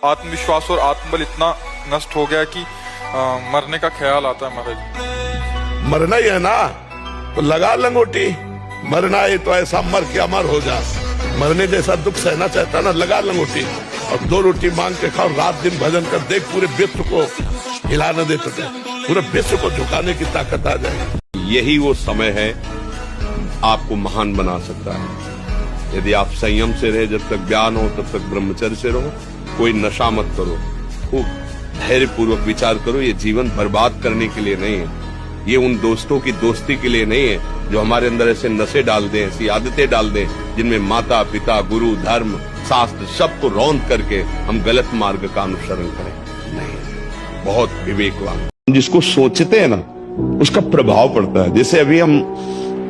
आत्मविश्वास और आत्मबल इतना नष्ट हो गया कि मरने का ख्याल आता है महाराज। मरना ही है ना तो लगा लंगोटी, मरना है तो ऐसा मर के अमर हो जा। मरने जैसा दुख सहना चाहता ना, लगा लंगोटी और 2 रोटी मांग के खाओ, रात दिन भजन कर, देख पूरे विश्व को हिला न दे तुझे, पूरे विश्व को झुकाने की ताकत आ जाए। यही वो समय है आपको महान बना सकता है। यदि आप संयम से रहे, जब तक ज्ञान हो तब तक ब्रह्मचर्य से रहो, कोई नशा मत करो, खूब धैर्य पूर्वक विचार करो। ये जीवन बर्बाद करने के लिए नहीं है, ये उन दोस्तों की दोस्ती के लिए नहीं है जो हमारे अंदर ऐसे नशे डाल दें, ऐसी आदतें डाल दें जिनमें माता पिता गुरु धर्म शास्त्र सबको रौंद करके हम गलत मार्ग का अनुसरण करें। नहीं, बहुत विवेकवान जिसको सोचते हैं ना उसका प्रभाव पड़ता है। जैसे अभी हम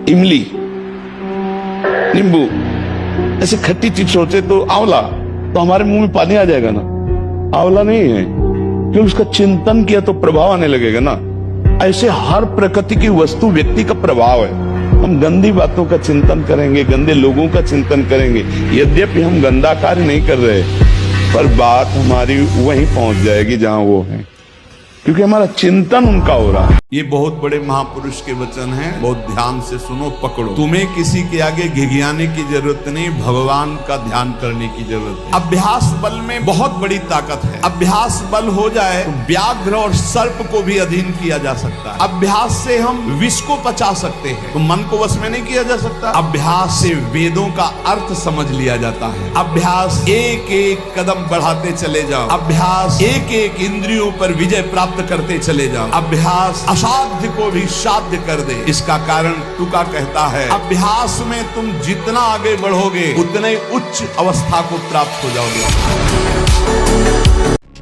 इमली, नींबू ऐसे खट्टी चीज सोचे तो आंवला, तो हमारे मुंह में पानी आ जाएगा ना। आंवला नहीं है, क्योंकि उसका चिंतन किया तो प्रभाव आने लगेगा ना। ऐसे हर प्रकृति की वस्तु व्यक्ति का प्रभाव है। हम गंदी बातों का चिंतन करेंगे, गंदे लोगों का चिंतन करेंगे, यद्यपि हम गंदा कार्य नहीं कर रहे, पर बात हमारी वहीं पहुंच जाएगी जहां वो है, क्योंकि हमारा चिंतन उनका हो रहा है। ये बहुत बड़े महापुरुष के वचन हैं, बहुत ध्यान से सुनो, पकड़ो। तुम्हें किसी के आगे घिघियाने की जरूरत नहीं, भगवान का ध्यान करने की जरूरत है। अभ्यास बल में बहुत बड़ी ताकत है। अभ्यास बल हो जाए तो व्याघ्र और सर्प को भी अधीन किया जा सकता है। अभ्यास से हम विष को पचा सकते हैं, तो मन को वश में नहीं किया जा सकता। अभ्यास से वेदों का अर्थ समझ लिया जाता है। अभ्यास एक एक कदम बढ़ाते चले जाओ। अभ्यास एक एक इंद्रियों पर विजय प्राप्त करते चले जाओ। अभ्यास असाध्य को भी साध्य कर दे। इसका कारण तुका कहता है, अभ्यास में तुम जितना आगे बढ़ोगे उतने उच्च अवस्था को प्राप्त हो जाओगे।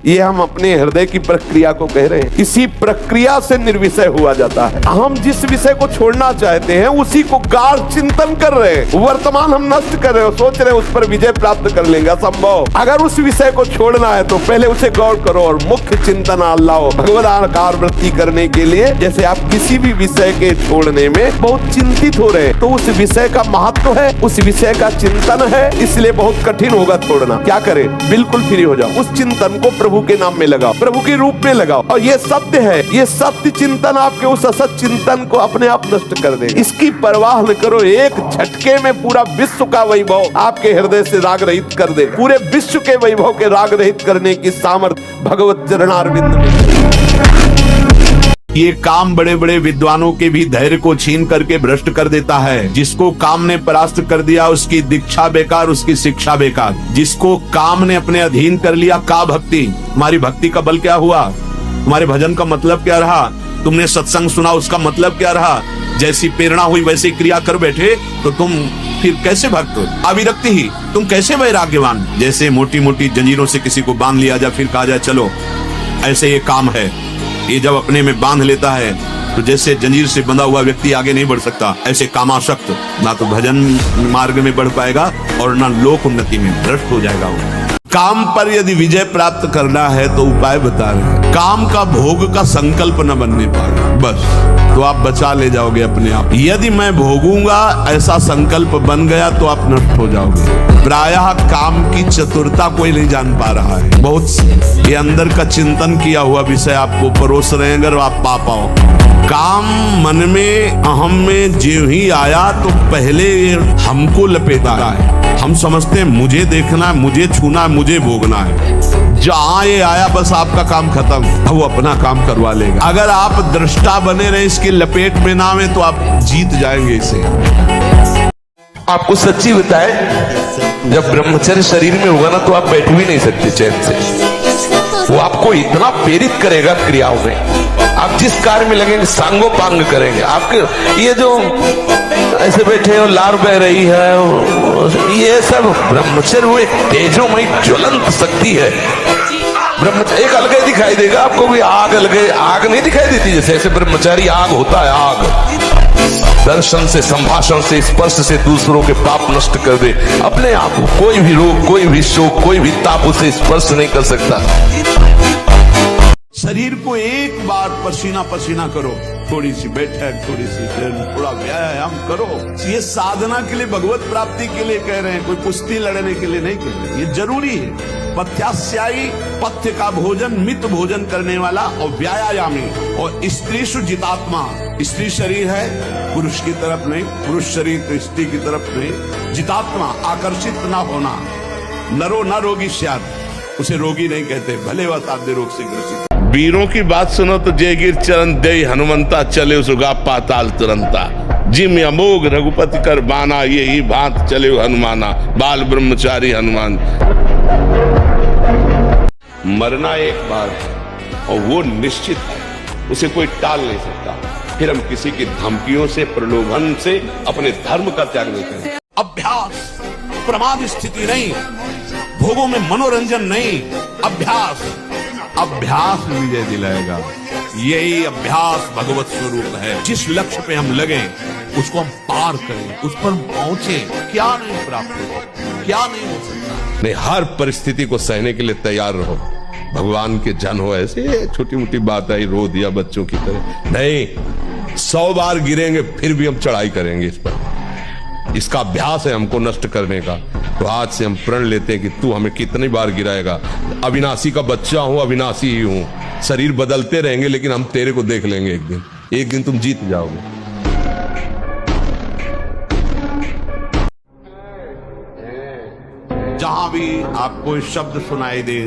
ये हम अपने हृदय की प्रक्रिया को कह रहे हैं। इसी प्रक्रिया से निर्विषय हुआ जाता है। हम जिस विषय को छोड़ना चाहते हैं उसी को गाढ़ चिंतन कर रहे हैं। वर्तमान हम नष्ट कर रहे हो, सोच रहे हैं उस पर विजय प्राप्त कर लेंगे, असंभव। अगर उस विषय को छोड़ना है तो पहले उसे गौर करो और मुख्य चिंतन लाओ भगवद आकार वृत्ति करने के लिए। जैसे आप किसी भी विषय के छोड़ने में बहुत चिंतित हो रहे हैं तो उस विषय का महत्व है, उस विषय का चिंतन है, इसलिए बहुत कठिन होगा छोड़ना। क्या करें? बिल्कुल फ्री हो जाओ, उस चिंतन को प्रभु के नाम में लगाओ, प्रभु के रूप में लगाओ। और ये सत्य है, ये सत्य चिंतन आपके उस असत चिंतन को अपने आप नष्ट कर दे। इसकी परवाह न करो, एक झटके में पूरा विश्व का वैभव आपके हृदय से राग रहित कर दे। पूरे विश्व के वैभव के राग रहित करने की सामर्थ्य भगवत चरणारविंद में। ये काम बड़े बड़े विद्वानों के भी धैर्य को छीन करके भ्रष्ट कर देता है। जिसको काम ने परास्त कर दिया उसकी दीक्षा बेकार, उसकी शिक्षा बेकार। जिसको काम ने अपने अधीन कर लिया, का भक्ति, तुम्हारी भक्ति का बल क्या हुआ? तुम्हारे भजन का मतलब क्या रहा? तुमने सत्संग सुना, उसका मतलब क्या रहा? जैसी प्रेरणा हुई वैसी क्रिया कर बैठे तो तुम फिर कैसे भक्त हो? अविरक्ति ही, तुम कैसे वैराग्यवान? जैसे मोटी मोटी जंजीरों से किसी को बांध लिया जाए, फिर कहा जाए चलो ऐसे ये काम है। ये जब अपने में बांध लेता है तो जैसे जंजीर से बंधा हुआ व्यक्ति आगे नहीं बढ़ सकता, ऐसे कामासक्त ना तो भजन मार्ग में बढ़ पाएगा और ना लोक उन्नति में भ्रष्ट हो जाएगा वो। काम पर यदि विजय प्राप्त करना है तो उपाय बता रहे हैं। काम का भोग का संकल्प न बनने पाएगा, बस तो आप बचा ले जाओगे अपने आप। यदि मैं भोगूंगा ऐसा संकल्प बन गया तो आप नष्ट हो जाओगे। प्रायः काम की चतुरता कोई नहीं जान पा रहा है। बहुत ये अंदर का चिंतन किया हुआ विषय आपको परोस रहे हैं, अगर आप पा पाओ। काम मन में अहम में जो ही आया तो पहले हमको लपेटा है। हम समझते हैं मुझे देखना है, मुझे छूना है, मुझे भोगना है। जहां ये आया बस आपका काम खत्म, वो अपना काम करवा लेगा। अगर आप दृष्टा बने रहे, इसके लपेट में ना में तो आप जीत जाएंगे इसे। आपको सच्ची बताए, जब ब्रह्मचर्य शरीर में होगा ना तो आप बैठ भी नहीं सकते चैन से। वो आपको इतना प्रेरित करेगा क्रियाओं में, आप जिस कार्य में लगेंगे सांगोपांग करेंगे। आपके ये जो ऐसे बैठे हो, लार बह रही है, ये सब ब्रह्मचर्य वो एक तेजोमयी ज्वलंत शक्ति है। ब्रह्मचर्य एक अलग दिखाई देगा आपको, भी आग अलग आग नहीं दिखाई देती जैसे ऐसे ब्रह्मचारी आग होता है। आग दर्शन से, संभाषण से, स्पर्श से दूसरों के पाप नष्ट कर दे अपने आप। कोई भी रोग, कोई भी शोक, कोई भी ताप उसे स्पर्श नहीं कर सकता। शरीर को एक बार पसीना पसीना करो, थोड़ी सी बैठक, थोड़ी सी थोड़ा व्यायाम करो। ये साधना के लिए, भगवत प्राप्ति के लिए कह रहे हैं, कोई कुश्ती लड़ने के लिए नहीं कह रहे। ये जरूरी है। पथ्यास्यायी, पथ्य का भोजन, मित भोजन करने वाला, और व्यायामी, और स्त्री जितात्मा। स्त्री शरीर है, पुरुष की तरफ नहीं, पुरुष शरीर तो स्त्री की तरफ नहीं। जितात्मा, आकर्षित ना होना। नरो न रोगी स्यात्, उसे रोगी नहीं कहते, भले वह साध्य रोग से ग्रसित। वीरों की बात सुनो तो जय गिर चरण दे हनुमंता, चले सुगा पाताल तुरंता। जिम अमोघ रघुपति कर बाना, ये ही बात चले हनुमाना, बाल ब्रह्मचारी हनुमान। मरना एक बार है और वो निश्चित है, उसे कोई टाल नहीं सकता। फिर हम किसी की धमकियों से, प्रलोभन से अपने धर्म का त्याग नहीं करें। अभ्यास, प्रमाद स्थिति नहीं, भोगों में मनोरंजन नहीं, अभ्यास। अभ्यास विजय दिलाएगा। यही अभ्यास भगवत स्वरूप है। जिस लक्ष्य पे हम लगे उसको हम पार करें, उस पर पहुंचे। क्या नहीं प्राप्त हो, क्या नहीं हो सकता। नहीं, हर परिस्थिति को सहने के लिए तैयार रहो। भगवान के जन हो, ऐसे छोटी मोटी बात आई रो दिया बच्चों की तरह नहीं। 100 बार गिरेंगे फिर भी हम चढ़ाई करेंगे इस पर। इसका अभ्यास है हमको नष्ट करने का। तो आज से हम प्रण लेते हैं कि तू हमें कितनी बार गिराएगा। अविनाशी का बच्चा हूं, अविनाशी ही हूं। शरीर बदलते रहेंगे लेकिन हम तेरे को देख लेंगे एक दिन तुम जीत जाओगे। जहां भी आपको शब्द सुनाई दे,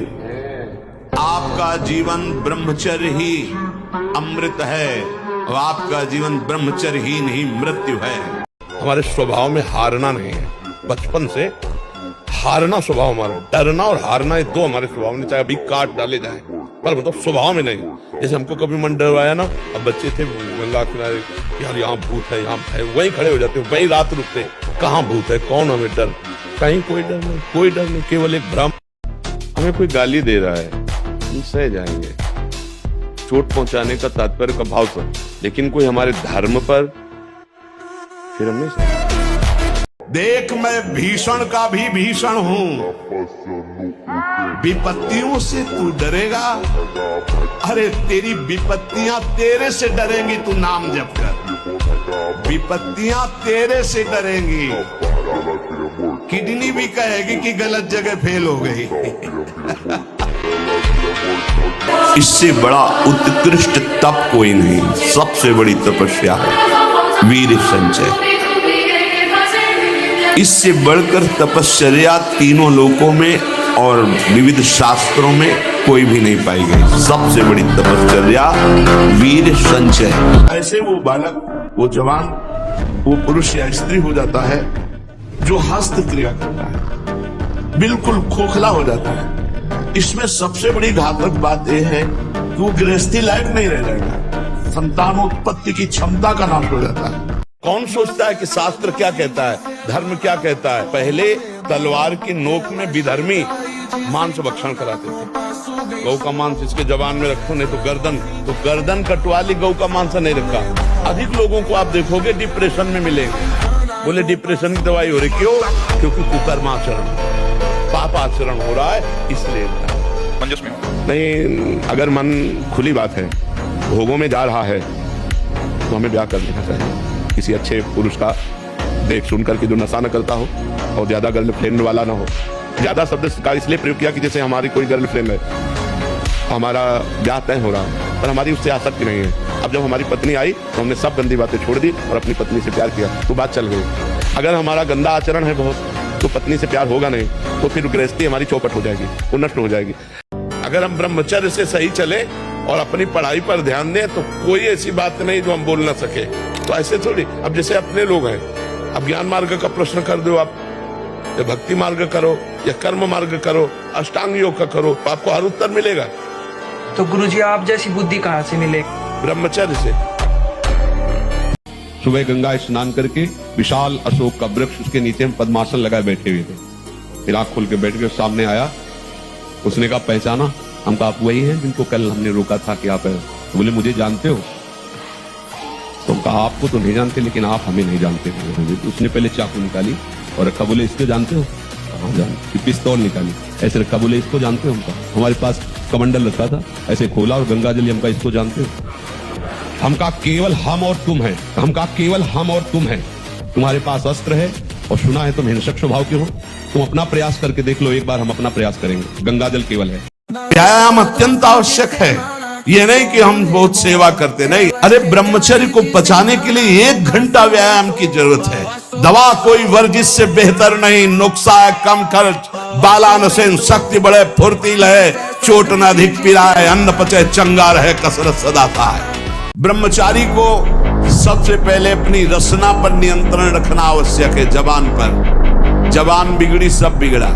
आपका जीवन ब्रह्मचर्य ही अमृत है, और आपका जीवन ब्रह्मचर्यहीन ही मृत्यु है। हमारे स्वभाव में हारना नहीं है। बचपन से हारना स्वभाव हमारा, डरना और हारना ये दो हमारे स्वभाव में, चाहे अभी काट डाले जाए, पर मतलब स्वभाव में नहीं। जैसे हमको कभी मन डरवाया ना, अब बच्चे थे गंगा किनारे, यार यहाँ भूत है, यहाँ है, वहीं खड़े हो जाते, वहीं रात रुकते। कहाँ भूत है, कौन हमें डर? कहीं कोई डर नहीं, कोई डर नहीं, केवल एक भ्रम। हमें कोई गाली दे रहा है, हम सह जाएंगे, चोट पहुंचाने का तात्पर्य का भाव से, लेकिन कोई हमारे धर्म पर, फिर हमने देख, मैं भीषण का भी भीषण हूँ। विपत्तियों से तू डरेगा, अरे तेरी विपत्तियां तेरे से डरेंगी, तू नाम जप कर। विपत्तियां तेरे से डरेंगी। किडनी भी कहेगी कि गलत जगह फेल हो गई। इससे बड़ा उत्कृष्ट तप कोई नहीं। सबसे बड़ी तपस्या है वीर संचय। इससे बढ़कर तपश्चर्या तीनों लोकों में और विविध शास्त्रों में कोई भी नहीं पाई गई। सबसे बड़ी तपश्चर्या वीर संचय। ऐसे वो बालक, वो जवान, वो पुरुष या स्त्री हो जाता है जो हस्त क्रिया करता है, बिल्कुल खोखला हो जाता है। इसमें सबसे बड़ी घातक बात यह है कि वो गृहस्थी लायक नहीं रह जाएगा, संतानोत्पत्ति की क्षमता का नाश हो जाता है। कौन सोचता है कि शास्त्र क्या कहता है, धर्म क्या कहता है? पहले तलवार की नोक में विधर्मी मांस भक्षण कराते थे। गौ का मांस इसके जबान में रखो, नहीं तो गर्दन कटवा ली, गौ का मांस नहीं रखा। अधिक लोगों को आप देखोगे डिप्रेशन में मिलेंगे। बोले डिप्रेशन की दवाई हो रही, क्यों? क्योंकि कुकर्माचरण, पाप आचरण हो रहा है, इसलिए। नहीं, अगर मन, खुली बात है, भोगों में जा रहा है तो हमें ब्याह कर लेना चाहिए। किसी अच्छे पुरुष का देख सुन करके, जो नशा न करता हो और ज्यादा गर्लफ्रेंड वाला ना हो। ज्यादा शब्द का इसलिए प्रयोग किया कि जैसे हमारी कोई गर्लफ्रेंड है, हमारा ब्याह तय हो रहा है, पर हमारी उससे आसक्ति नहीं है। अब जब हमारी पत्नी आई तो हमने सब गंदी बातें छोड़ दी और अपनी पत्नी से प्यार किया, तो बात चल गई। अगर हमारा गंदा आचरण है बहुत, तो पत्नी से प्यार होगा नहीं, तो फिर गृहस्थी हमारी चौपट हो जाएगी, वो नष्ट हो जाएगी। अगर हम ब्रह्मचर्य से सही चले और अपनी पढ़ाई पर ध्यान दें तो कोई ऐसी बात नहीं जो हम बोल ना सके। तो ऐसे थोड़ी, अब जैसे अपने लोग हैं, अब ज्ञान मार्ग का प्रश्न कर दो आप, या भक्ति मार्ग करो या कर्म मार्ग करो, अष्टांग योग का करो, तो आपको हर उत्तर मिलेगा। तो गुरुजी आप जैसी बुद्धि कहाँ से मिले? ब्रह्मचर्य से। सुबह गंगा स्नान करके विशाल अशोक का वृक्ष, उसके नीचे हम पद्मासन लगाए बैठे हुए थे। फिर आंख खोल के बैठ गए, सामने आया, उसने कहा पहचाना? हम कहा आप वही हैं जिनको कल हमने रोका था कि आप है। तो बोले मुझे जानते हो? तो कहा आपको तो नहीं जानते, लेकिन आप हमें नहीं जानते। तो उसने पहले चाकू निकाली और रखा, बोले इसको जानते हो? हाँ जानते। पिस्तौल निकाली, ऐसे रखा, बोले इसको जानते हो? हमका हमारे पास कमंडल रखा था, ऐसे खोला और गंगा जल, हमका इसको जानते हो? हमका केवल हम और तुम है, हमका केवल हम और तुम है। तुम्हारे पास अस्त्र है और सुना है तुम हिंसक स्वभाव के हो, तुम अपना प्रयास करके देख लो, एक बार हम अपना प्रयास करेंगे, गंगा जल केवल है। व्यायाम अत्यंत आवश्यक है। ये नहीं कि हम बहुत सेवा करते, नहीं। अरे ब्रह्मचर्य को बचाने के लिए 1 घंटा व्यायाम की जरूरत है। दवा कोई वर्जिश से बेहतर नहीं, नुस्खा है कम खर्च, बालानसेन शक्ति बढ़े, फुर्ती लहे, चोट न अधिक पिराए, अन्न पचे चंगा रहे, कसरत सदा पाए। ब्रह्मचारी को सबसे पहले अपनी रसना पर नियंत्रण रखना आवश्यक है। जबान पर, जबान बिगड़ी सब बिगड़ा।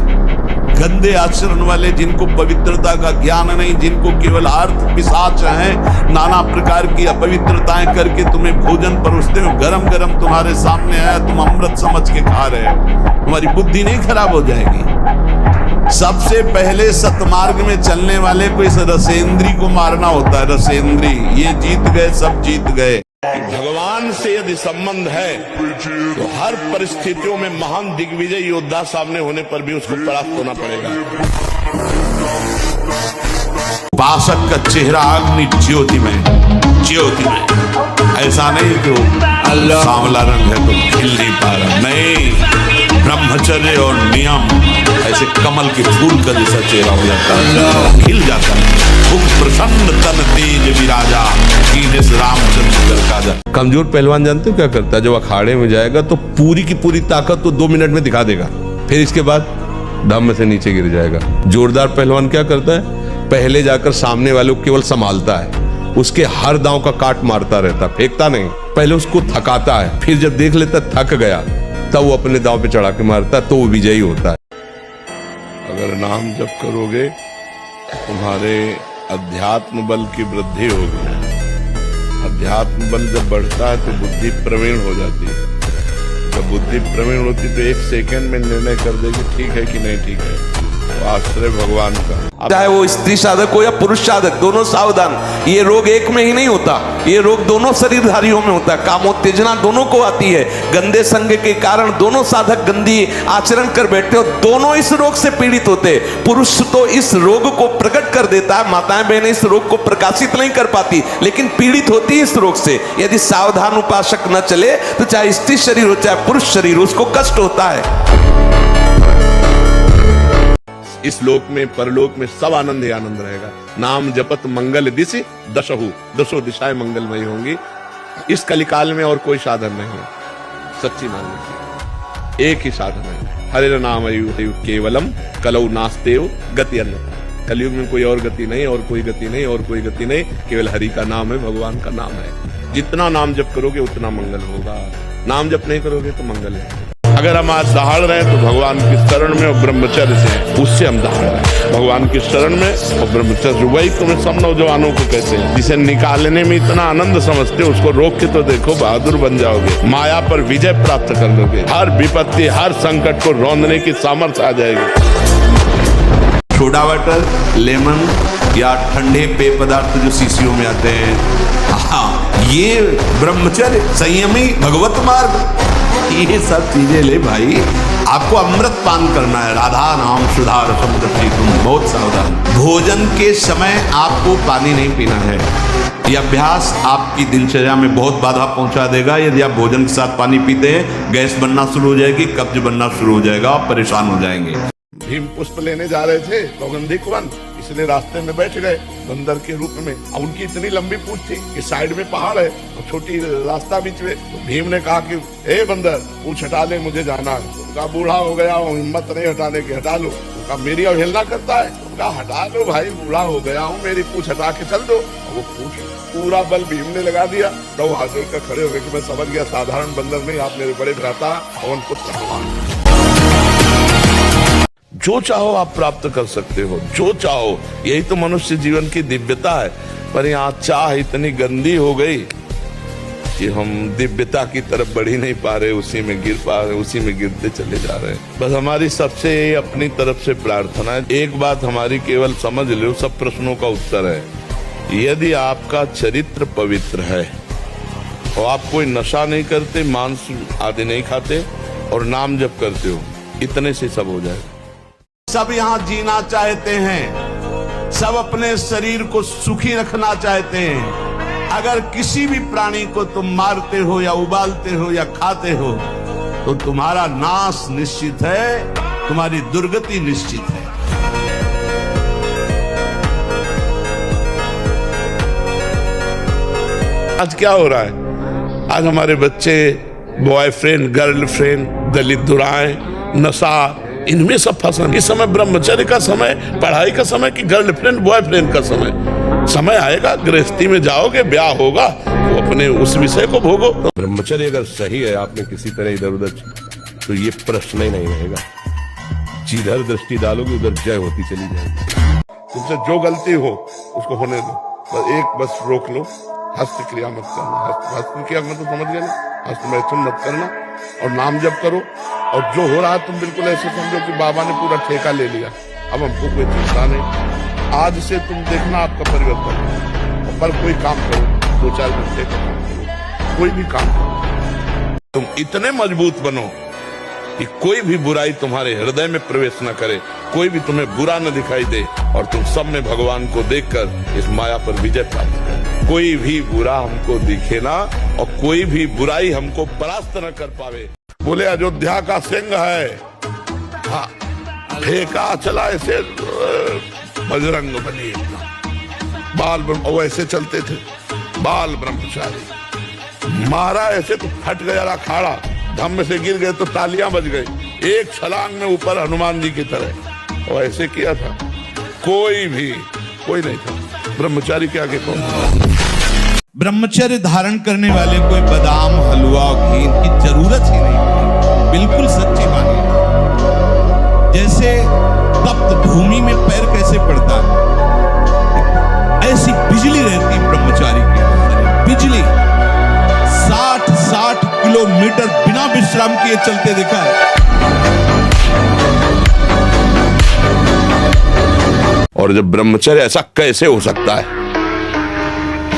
गंदे आचरण वाले, जिनको पवित्रता का ज्ञान नहीं, जिनको केवल अर्थ पिशाच हैं, नाना प्रकार की अपवित्रताएं करके तुम्हें भोजन परोसते हो, गरम गरम तुम्हारे सामने आया, तुम अमृत समझ के खा रहे हो, तुम्हारी बुद्धि नहीं खराब हो जाएगी? सबसे पहले सतमार्ग में चलने वाले को इस रसेंद्री को मारना होता है। रसेंद्री, ये जीत गए, सब जीत गए। भगवान से यदि संबंध है तो हर परिस्थितियों में महान दिग्विजय योद्धा सामने होने पर भी उसको परास्त होना पड़ेगा। उपासक का चेहरा अग्नि ज्योति में, ज्योति में, ऐसा नहीं कि सांवला रंग है तो खिल नहीं पा रहा, नहीं। ब्रह्मचर्य और नियम ऐसे कमल के फूल का जैसा चेहरा हो जाता है, खिल जाता है। मुख प्रसन्न तन तेज विराजा, कीनेस रामचंद्र काजा। कमजोर पहलवान जानते हो क्या करता है? जब अखाड़े में जाएगा तो पूरी की पूरी ताकत तो 2 मिनट में दिखा देगा, फिर इसके बाद धम्म से नीचे गिर जाएगा। जोरदार पहलवान क्या करता है? पहले जाकर सामने वाले को केवल संभालता है, उसके हर दांव का काट मारता रहता, फेंकता नहीं। पहले उसको थकाता है, फिर जब देख लेता थक गया तब वो अपने दांव पे चढ़ा के मारता है, तो वो विजयी होता है। अगर नाम जप करोगे तुम्हारे अध्यात्म बल की वृद्धि होगी। अध्यात्म बल जब बढ़ता है तो बुद्धि प्रवीण हो जाती है। जब बुद्धि प्रवीण होती तो 1 सेकंड में निर्णय कर देगी ठीक है कि नहीं ठीक है। तो आश्रय भगवान का, चाहे वो स्त्री साधक हो या पुरुष साधक, दोनों सावधान। ये रोग एक में ही नहीं होता, ये रोग दोनों शरीरधारियों में होता है। कामोत्तेजना दोनों को आती है। गंदे संग के कारण दोनों साधक गंदी आचरण कर बैठते हो, दोनों इस रोग से पीड़ित होते। पुरुष तो इस रोग को प्रकट कर देता है, माताएं बहनें इस रोग को प्रकाशित नहीं कर पाती, लेकिन पीड़ित होती है इस रोग से। यदि सावधान उपासक न चले तो चाहे स्त्री शरीर हो चाहे पुरुष शरीर, उसको कष्ट होता है। इस लोक में परलोक में सब आनंद ही आनंद रहेगा। नाम जपत मंगल दिशि दशहु, 10 दिशाएं मंगलमयी होंगी। इस कलिकाल में और कोई साधन नहीं है, सच्ची मान लीजिए, एक ही साधन है, हरे नाम अयु केवलम कलौ नास्तेव गति अन्यथा। कलयुग में कोई और गति नहीं, और कोई गति नहीं, और कोई गति नहीं, केवल हरि का नाम है, भगवान का नाम है। जितना नाम जप करोगे उतना मंगल होगा, नाम जप नहीं करोगे तो मंगल है। अगर हम आज दहाड़ रहे हैं तो भगवान की शरण में और ब्रह्मचर्य से, उससे हम दहाड़ रहे हैं भगवान की शरण में और ब्रह्मचर्य। वही तुम्हें सब नौजवानों को कहते हैं, जिसे निकालने में इतना आनंद समझते हो, उसको रोक के तो देखो, बहादुर बन जाओगे, माया पर विजय प्राप्त कर लोगे, हर विपत्ति हर संकट को रौंदने की सामर्थ्य आ जाएगी। सोडा वाटर, लेमन या ठंडे पेय पदार्थ जो शीशियों में आते हैं, हाँ, ये ब्रह्मचर्य, संयमी, भगवत मार्ग, ये सब चीजें ले भाई। आपको अमृत पान करना है, राधा नाम सुधा रसम रसी, तुम बहुत सावधान। भोजन के समय आपको पानी नहीं पीना है। यह अभ्यास आपकी दिनचर्या में बहुत बाधा पहुंचा देगा। यदि आप भोजन के साथ पानी पीते हैं, गैस बनना शुरू हो जाएगी, कब्ज बनना शुरू हो जाएगा, आप परेशान हो जाएंगे। भीम पुष्प लेने जा रहे थे सौगंधिक वन, इसलिए रास्ते में बैठ गए बंदर के रूप में। अब उनकी इतनी लंबी पूंछ थी कि साइड में पहाड़ है और छोटी रास्ता बीच में। तो भीम ने कहा कि ए बंदर, पूंछ हटा ले, मुझे जाना है। उनका बूढ़ा हो गया हूँ, हिम्मत नहीं हटाने की, हटा लो। उनका मेरी अवहेलना करता है, उनका हटा लो भाई, बूढ़ा हो गया हूँ, मेरी पूंछ हटा के चल दो। वो पूंछ पूरा बल भीम ने लगा दिया। तो हाथ जोड़कर खड़े हो गए कि मैं समझ गया, साधारण बंदर नहीं, आप मेरे बड़े भ्राता पवन पुत्र भगवान। जो चाहो आप प्राप्त कर सकते हो, जो चाहो, यही तो मनुष्य जीवन की दिव्यता है। पर यहाँ चाह इतनी गंदी हो गई कि हम दिव्यता की तरफ बढ़ ही नहीं पा रहे, उसी में गिर पा रहे, उसी में गिरते चले जा रहे हैं। बस हमारी सबसे अपनी तरफ से प्रार्थना है, एक बात हमारी केवल समझ लो, सब प्रश्नों का उत्तर है। यदि आपका चरित्र पवित्र है और आप कोई नशा नहीं करते, मांस आदि नहीं खाते और नाम जप करते हो, इतने से सब हो जाए। सब यहाँ जीना चाहते हैं, सब अपने शरीर को सुखी रखना चाहते हैं। अगर किसी भी प्राणी को तुम मारते हो या उबालते हो या खाते हो तो तुम्हारा नाश निश्चित है, तुम्हारी दुर्गति निश्चित है। आज क्या हो रहा है? आज हमारे बच्चे बॉयफ्रेंड, गर्लफ्रेंड, दलित दुराएं, नशा, इनमें सब फंसा। इस समय ब्रह्मचर्य का समय, पढ़ाई का समय कि गर्लफ्रेंड बॉयफ्रेंड का समय आएगा, गृहस्थी में जाओगे, ब्याह होगा, तो अपने उस विषय को भोगो। ब्रह्मचर्य अगर सही है, आपने किसी तरह इधर उधर, तो ये प्रश्न ही नहीं रहेगा। जिधर दृष्टि डालोगे उधर जय होती चली जाएगी। तुमसे जो गलती हो उसको होने दो, बस रोक लो, हस्त क्रिया मत करना। हस्त क्रिया मतलब समझ गए ना, हस्त मैथुन मत करना और नाम जप करो। और जो हो रहा है तुम बिल्कुल ऐसे समझो कि बाबा ने पूरा ठेका ले लिया, अब हमको कोई चिंता नहीं। आज से तुम देखना आपका परिवर्तन। पर कोई काम करो, 2-4 घंटे का काम करो, कोई भी काम करो, तुम इतने मजबूत बनो कि कोई भी बुराई तुम्हारे हृदय में प्रवेश न करे, कोई भी तुम्हें बुरा न दिखाई दे और तुम सब में भगवान को देखकर इस माया पर विजय प्राप्त करो। कोई भी बुरा हमको दिखे ना और कोई भी बुराई हमको परास्त न कर पावे। बोले अयोध्या का सिंह है, हाँ, ठेका चला ऐसे बजरंग बली, बाल वैसे चलते थे, बाल ब्रह्मचारी, मारा ऐसे तो फट गया अखाड़ा, धम्म से गिर गए तो तालियां बज गई, एक छलांग में ऊपर हनुमान जी की तरह, और ऐसे किया था। कोई नहीं था ब्रह्मचारी के आगे कौन? ब्रह्मचर्य धारण करने वाले कोई बादाम, हलवा, घी की जरूरत ही नहीं, बिल्कुल सच्ची मानिए। जैसे तप्त भूमि में पैर कैसे पड़ता है, ऐसी बिजली रहती है ब्रह्मचारी के अंदर। बिजली 60 किलोमीटर बिना विश्राम किए चलते देखा है। और जब ब्रह्मचर्य, ऐसा कैसे हो सकता है?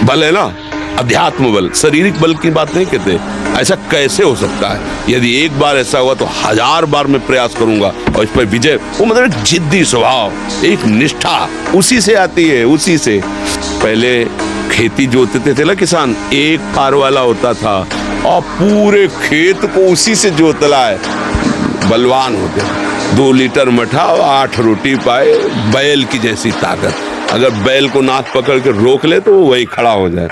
बल है ना, अध्यात्म बल, शारीरिक बल की बात नहीं कहते। ऐसा कैसे हो सकता है? यदि एक बार ऐसा हुआ तो 1000 बार मैं प्रयास करूंगा और इस पर विजय। वो मतलब जिद्दी स्वभाव, एक निष्ठा उसी से आती है, उसी से। पहले खेती जोतते थे ना किसान, एक फार वाला होता था और पूरे खेत को उसी से जोतला है, बलवान होते। 2 लीटर मठा और 8 रोटी पाए, बैल की जैसी ताकत। अगर बैल को नाक पकड़ के रोक ले तो वो वही खड़ा हो जाए।